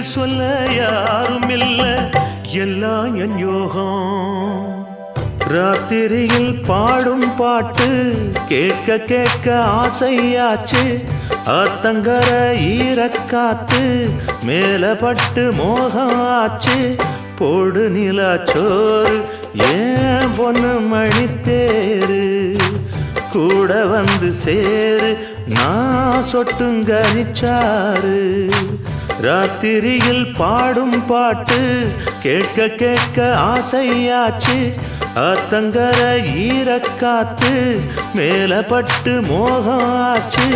சொல்ல யாரும் இல்ல எல்லாம் என் யோகம் ராத்திரியில் பாடும் பாட்டு கேட்க கேட்க ஆசையாச்சு ஆத்தங்கர ஈரக்காத்து மேல பட்டு மோகம் ஆச்சு போடு நிலாச்சோறு ஏன் பொண்ணு மணித்தேரு கூட வந்து சேரு நான் சொட்டுங்கனிச்சாரு ராத்திரியில் பாடும் பாட்டு கேட்க கேட்க ஆசையாச்சு ஆத்தங்கர ஈரக்காத்து மேல பட்டு மோகம் ஆச்சு